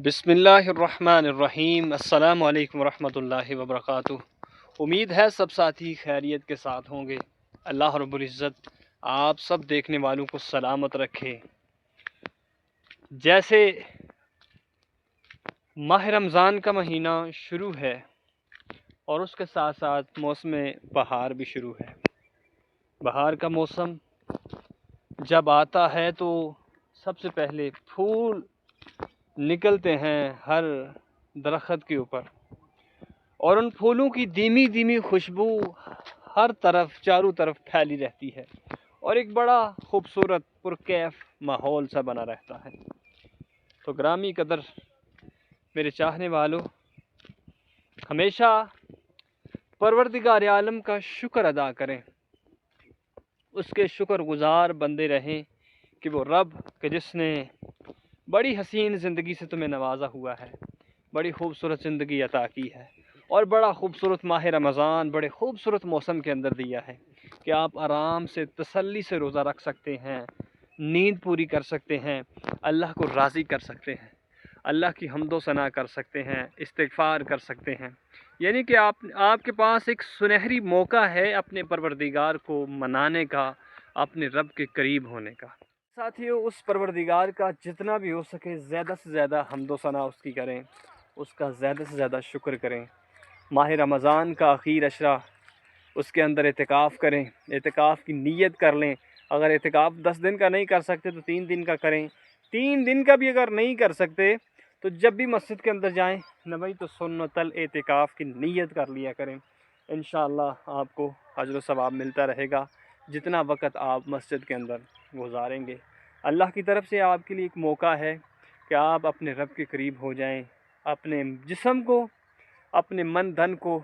بسم اللہ الرحمن الرحیم۔ السلام علیکم ورحمۃ اللہ وبرکاتہ۔ امید ہے سب ساتھی خیریت کے ساتھ ہوں گے۔ اللہ رب العزت آپ سب دیکھنے والوں کو سلامت رکھے۔ جیسے ماہ رمضان کا مہینہ شروع ہے اور اس کے ساتھ ساتھ موسم بہار بھی شروع ہے۔ بہار کا موسم جب آتا ہے تو سب سے پہلے پھول نکلتے ہیں ہر درخت کے اوپر، اور ان پھولوں کی دھیمی دھیمی خوشبو ہر طرف چاروں طرف پھیلی رہتی ہے، اور ایک بڑا خوبصورت پرکیف ماحول سا بنا رہتا ہے۔ تو گرامی قدر میرے چاہنے والوں، ہمیشہ پروردگار عالم کا شکر ادا کریں، اس کے شکر گزار بندے رہیں کہ وہ رب کہ جس نے بڑی حسین زندگی سے تمہیں نوازا ہوا ہے، بڑی خوبصورت زندگی عطا کی ہے، اور بڑا خوبصورت ماہ رمضان بڑے خوبصورت موسم کے اندر دیا ہے کہ آپ آرام سے تسلی سے روزہ رکھ سکتے ہیں، نیند پوری کر سکتے ہیں، اللہ کو راضی کر سکتے ہیں، اللہ کی حمد و ثنا کر سکتے ہیں، استغفار کر سکتے ہیں۔ یعنی کہ آپ کے پاس ایک سنہری موقع ہے اپنے پروردگار کو منانے کا، اپنے رب کے قریب ہونے کا۔ ساتھیو، اس پروردگار کا جتنا بھی ہو سکے زیادہ سے زیادہ حمد و ثنا اس کی کریں، اس کا زیادہ سے زیادہ شکر کریں۔ ماہ رمضان کا آخر اشرہ، اس کے اندر اعتکاف کریں، اعتکاف کی نیت کر لیں۔ اگر اعتکاف 10 دن کا نہیں کر سکتے تو 3 دن کا کریں۔ 3 دن کا بھی اگر نہیں کر سکتے تو جب بھی مسجد کے اندر جائیں نہ تو سنت الاعتکاف کی نیت کر لیا کریں۔ انشاءاللہ آپ کو اجر و ثواب ملتا رہے گا جتنا وقت آپ مسجد کے اندر گزاریں گے۔ اللہ کی طرف سے آپ کے لیے ایک موقع ہے کہ آپ اپنے رب کے قریب ہو جائیں، اپنے جسم کو، اپنے من دھن کو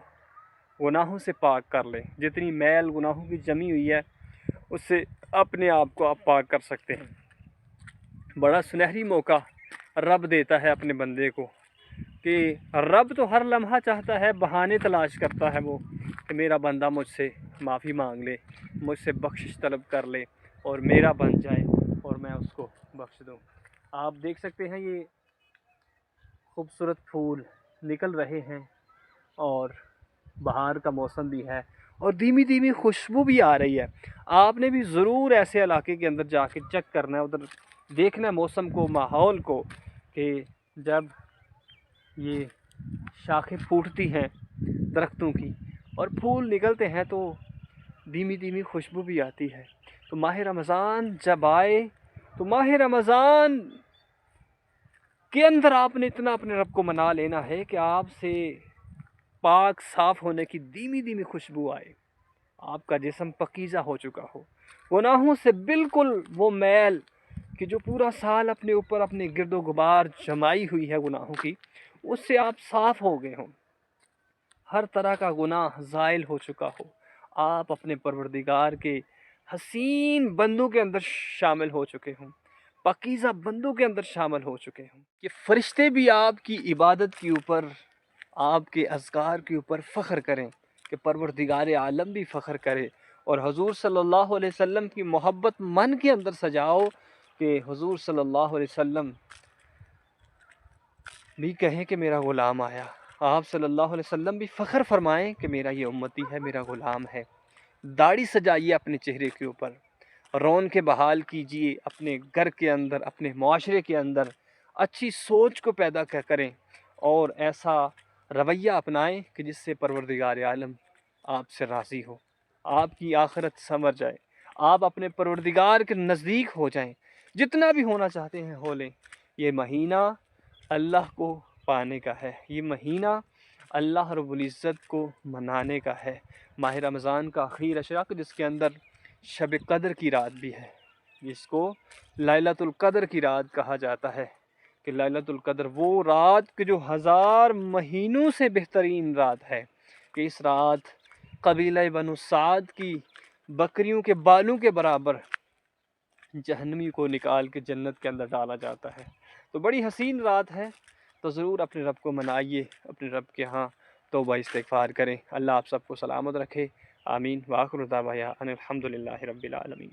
گناہوں سے پاک کر لیں۔ جتنی میل گناہوں کی جمی ہوئی ہے اس سے اپنے آپ کو آپ پاک کر سکتے ہیں۔ بڑا سنہری موقع رب دیتا ہے اپنے بندے کو کہ رب تو ہر لمحہ چاہتا ہے، بہانے تلاش کرتا ہے وہ کہ میرا بندہ مجھ سے معافی مانگ لے، مجھ سے بخشش طلب کر لے اور میرا بن جائے اور میں اس کو بخش دوں۔ آپ دیکھ سکتے ہیں یہ خوبصورت پھول نکل رہے ہیں، اور بہار کا موسم بھی ہے، اور دھیمی دھیمی خوشبو بھی آ رہی ہے۔ آپ نے بھی ضرور ایسے علاقے کے اندر جا کے چیک کرنا ہے، ادھر دیکھنا ہے موسم کو، ماحول کو، کہ جب یہ شاخیں پھوٹتی ہیں درختوں کی اور پھول نکلتے ہیں تو دھیمی دھیمی خوشبو بھی آتی ہے۔ تو ماہ رمضان جب آئے تو ماہ رمضان کے اندر آپ نے اتنا اپنے رب کو منا لینا ہے کہ آپ سے پاک صاف ہونے کی دھیمی دھیمی خوشبو آئے، آپ کا جسم پاکیزہ ہو چکا ہو، گناہوں سے بالکل وہ میل کہ جو پورا سال اپنے اوپر اپنے گرد و غبار جمائی ہوئی ہے گناہوں کی، اس سے آپ صاف ہو گئے ہوں، ہر طرح کا گناہ زائل ہو چکا ہو، آپ اپنے پروردگار کے حسین بندوں کے اندر شامل ہو چکے ہوں، پاکیزہ بندوں کے اندر شامل ہو چکے ہوں، کہ فرشتے بھی آپ کی عبادت کے اوپر، آپ کے اذکار کے اوپر فخر کریں، کہ پروردگار عالم بھی فخر کرے، اور حضور صلی اللہ علیہ وسلم کی محبت من کے اندر سجاؤ کہ حضور صلی اللہ علیہ وسلم بھی کہیں کہ میرا غلام آیا، آپ صلی اللہ علیہ وسلم بھی فخر فرمائیں کہ میرا یہ امتی ہے، میرا غلام ہے۔ داڑھی سجائیے اپنے چہرے کے اوپر، رونقیں بحال کیجیے اپنے گھر کے اندر، اپنے معاشرے کے اندر، اچھی سوچ کو پیدا کریں، اور ایسا رویہ اپنائیں کہ جس سے پروردگار عالم آپ سے راضی ہو، آپ کی آخرت سنور جائے، آپ اپنے پروردگار کے نزدیک ہو جائیں، جتنا بھی ہونا چاہتے ہیں ہو لیں۔ یہ مہینہ اللہ کو پانے کا ہے، یہ مہینہ اللہ رب العزت کو منانے کا ہے۔ ماہ رمضان کا آخری اشرا جس کے اندر شب قدر کی رات بھی ہے، جس کو لیلۃ القدر کی رات کہا جاتا ہے، کہ لیلۃ القدر وہ رات کہ جو 1000 مہینوں سے بہترین رات ہے، کہ اس رات قبیلہ بنو سعد کی بکریوں کے بالوں کے برابر جہنمی کو نکال کے جنت کے اندر ڈالا جاتا ہے۔ تو بڑی حسین رات ہے، تو ضرور اپنے رب کو منائیے، اپنے رب کے ہاں توبہ استغفار کریں۔ اللہ آپ سب کو سلامت رکھے، آمین۔ وآخر دعوانا ان الحمد للہ رب العالمین۔